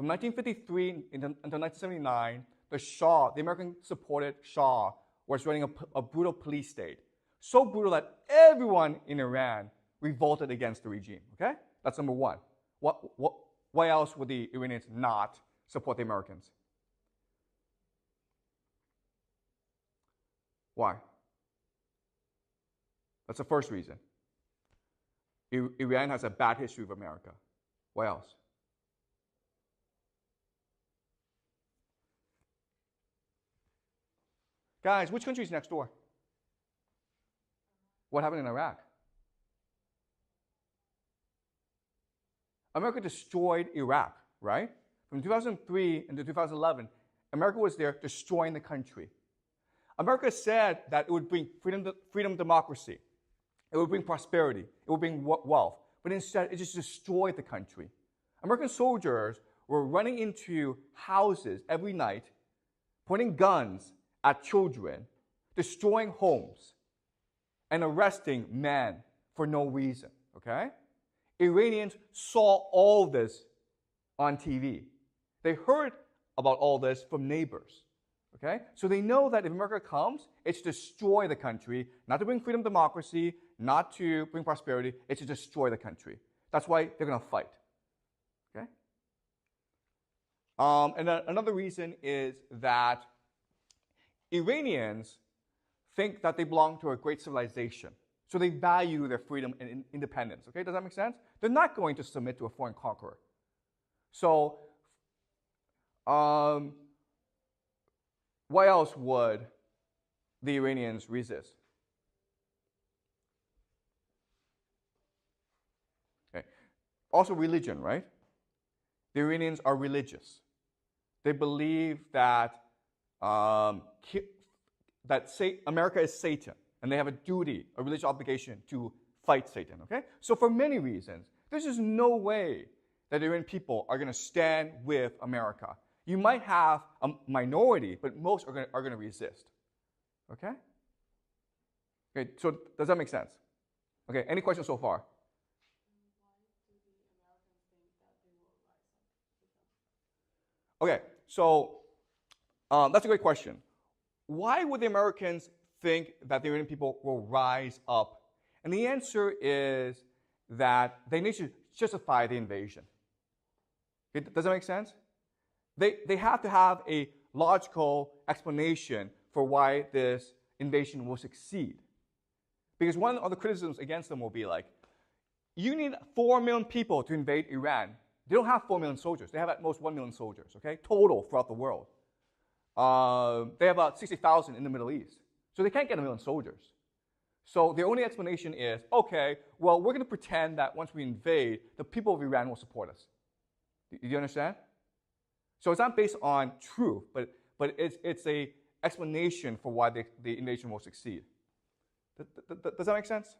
From 1953 until 1979, the Shah, the American-supported Shah, was running a brutal police state. So brutal that everyone in Iran revolted against the regime. Okay? That's number one. Why else would the Iranians not support the Americans? Why? That's the first reason. Iran has a bad history with America. Why else? Guys, which country is next door? What happened in Iraq? America destroyed Iraq, right? From 2003 into 2011, America was there destroying the country. America said that it would bring freedom, democracy. It would bring prosperity. It would bring wealth. But instead, it just destroyed the country. American soldiers were running into houses every night, pointing guns at children, destroying homes, and arresting men for no reason, okay? Iranians saw all this on TV. They heard about all this from neighbors, okay? So they know that if America comes, it's to destroy the country, not to bring freedom, democracy, not to bring prosperity, it's to destroy the country. That's why they're going to fight, okay? And another reason is that Iranians think that they belong to a great civilization. So they value their freedom and independence. Okay, does that make sense? They're not going to submit to a foreign conqueror. So, why else would the Iranians resist? Okay. Also religion, right? The Iranians are religious. They believe that America is Satan, and they have a duty, a religious obligation to fight Satan, okay? So for many reasons, there's just no way that Iranian people are going to stand with America. You might have a minority, but most are going to resist, okay? Okay, so does that make sense? Okay, any questions so far? Okay, so that's a great question. Why would the Americans think that the Iranian people will rise up? And the answer is that they need to justify the invasion. Okay, does that make sense? They have to have a logical explanation for why this invasion will succeed. Because one of the criticisms against them will be like, you need 4 million people to invade Iran. They don't have 4 million soldiers. They have at most 1 million soldiers, okay, total throughout the world. They have about 60,000 in the Middle East. So they can't get 1 million soldiers. So their only explanation is, okay, well, we're going to pretend that once we invade, the people of Iran will support us. Do you understand? So it's not based on truth, but it's a explanation for why the invasion will succeed. Does that make sense?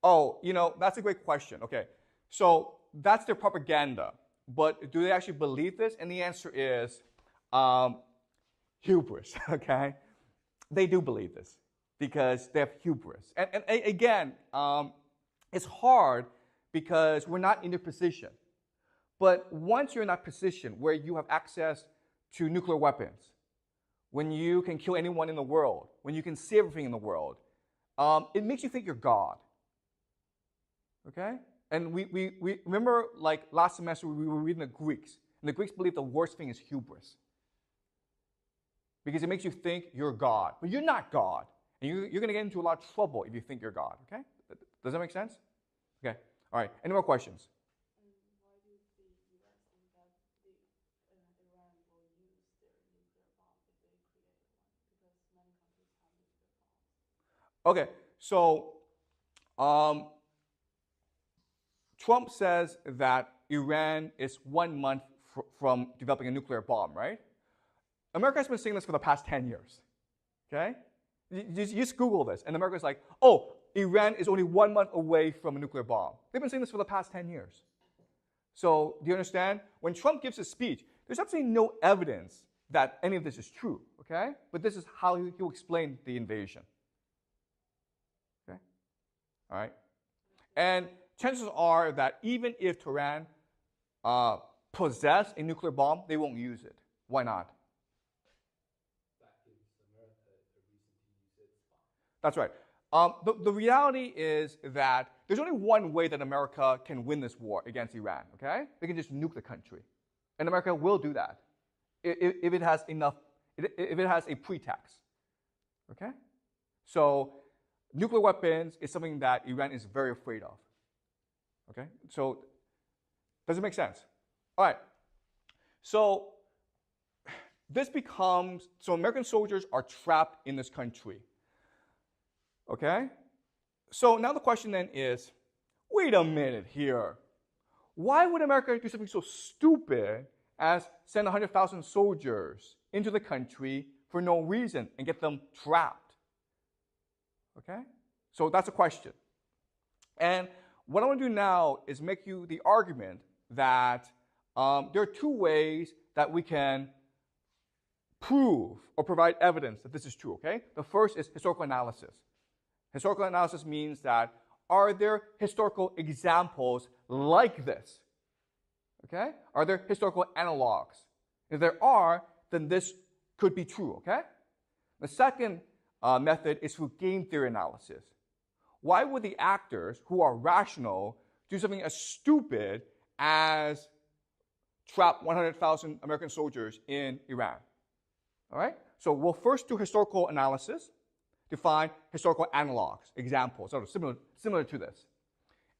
Oh, that's a great question. Okay, so that's their propaganda. But do they actually believe this? And the answer is hubris, okay? They do believe this because they have hubris. And again, it's hard because we're not in their position. But once you're in that position where you have access to nuclear weapons, when you can kill anyone in the world, when you can see everything in the world, it makes you think you're God. Okay? And we remember, like last semester, we were reading the Greeks. And the Greeks believe the worst thing is hubris. Because it makes you think you're God. But you're not God. And you're going to get into a lot of trouble if you think you're God. Okay? Does that make sense? Okay. All right. Any more questions? And why do the US think that Iran will use their nuclear bomb if they create one? Because many countries have nuclear bombs. Okay. So, Trump says that Iran is 1 month from developing a nuclear bomb, right? America has been saying this for the past 10 years, okay? You just Google this, and America's like, oh, Iran is only 1 month away from a nuclear bomb. They've been saying this for the past 10 years. So do you understand? When Trump gives his speech, there's absolutely no evidence that any of this is true, okay? But this is how he'll explain the invasion. Okay? All right? And chances are that even if Tehran possess a nuclear bomb, they won't use it. Why not? That's right. The reality is that there's only one way that America can win this war against Iran, okay? They can just nuke the country. And America will do that if it has enough, if it has a pretext, okay? So nuclear weapons is something that Iran is very afraid of, okay? So does it make sense? All right. So this becomes, so American soldiers are trapped in this country. Okay? So now the question then is, wait a minute here. Why would America do something so stupid as send 100,000 soldiers into the country for no reason and get them trapped? Okay? So that's a question. And what I want to do now is make you the argument that there are two ways that we can prove or provide evidence that this is true, okay? The first is historical analysis. Historical analysis means that are there historical examples like this? Okay? Are there historical analogs? If there are, then this could be true, okay? The second method is through game theory analysis. Why would the actors who are rational do something as stupid as trap 100,000 American soldiers in Iran? All right? So we'll first do historical analysis to find historical analogs, examples, sort of similar to this.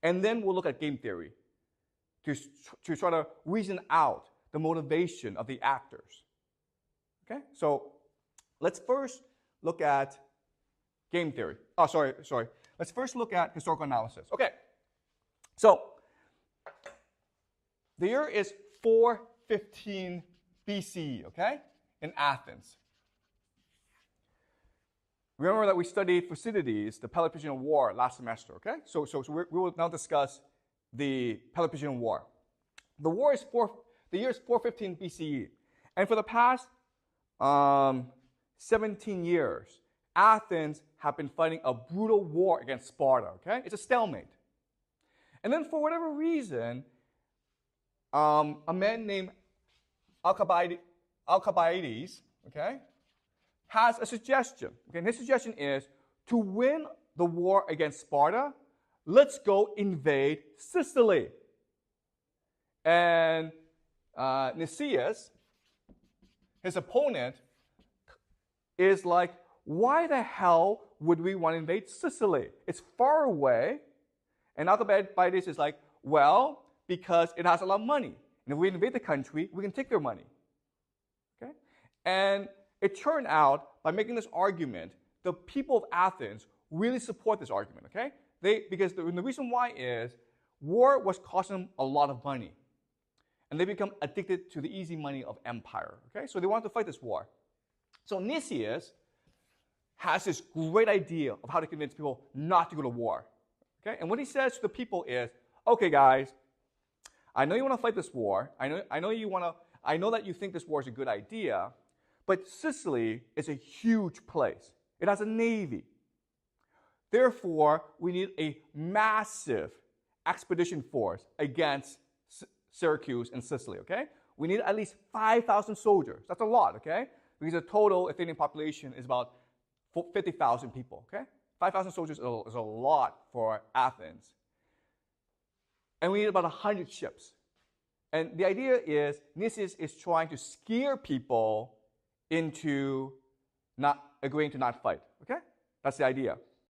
And then we'll look at game theory to try to reason out the motivation of the actors. Okay? So let's first look at game theory. Let's first look at historical analysis. Okay. So the year is 415 BCE, okay? In Athens. Remember that we studied Thucydides, the Peloponnesian War, last semester, okay? So we will now discuss the Peloponnesian War. The year is 415 BCE. And for the past 17 years, Athens have been fighting a brutal war against Sparta, okay? It's a stalemate. And then for whatever reason, a man named Alcibiades, okay, has a suggestion. Okay, and his suggestion is to win the war against Sparta, let's go invade Sicily. And Nicias, his opponent, is like, why the hell would we want to invade Sicily? It's far away. And Alcibiades is like, well, because it has a lot of money. And if we invade the country, we can take their money. Okay? And it turned out, by making this argument, the people of Athens really support this argument, okay? Because the reason why is war was costing them a lot of money. And they become addicted to the easy money of empire, okay? So they wanted to fight this war. So Nicias has this great idea of how to convince people not to go to war, okay? And what he says to the people is, okay, guys, I know you want to fight this war. I know that you think this war is a good idea. But Sicily is a huge place. It has a navy. Therefore, we need a massive expedition force against Syracuse and Sicily, okay? We need at least 5,000 soldiers. That's a lot, okay? Because the total Athenian population is about 50,000 people, okay? 5,000 soldiers is a lot for Athens. And we need about 100 ships. And the idea is Nicias is trying to scare people into not agreeing to not fight, okay? That's the idea.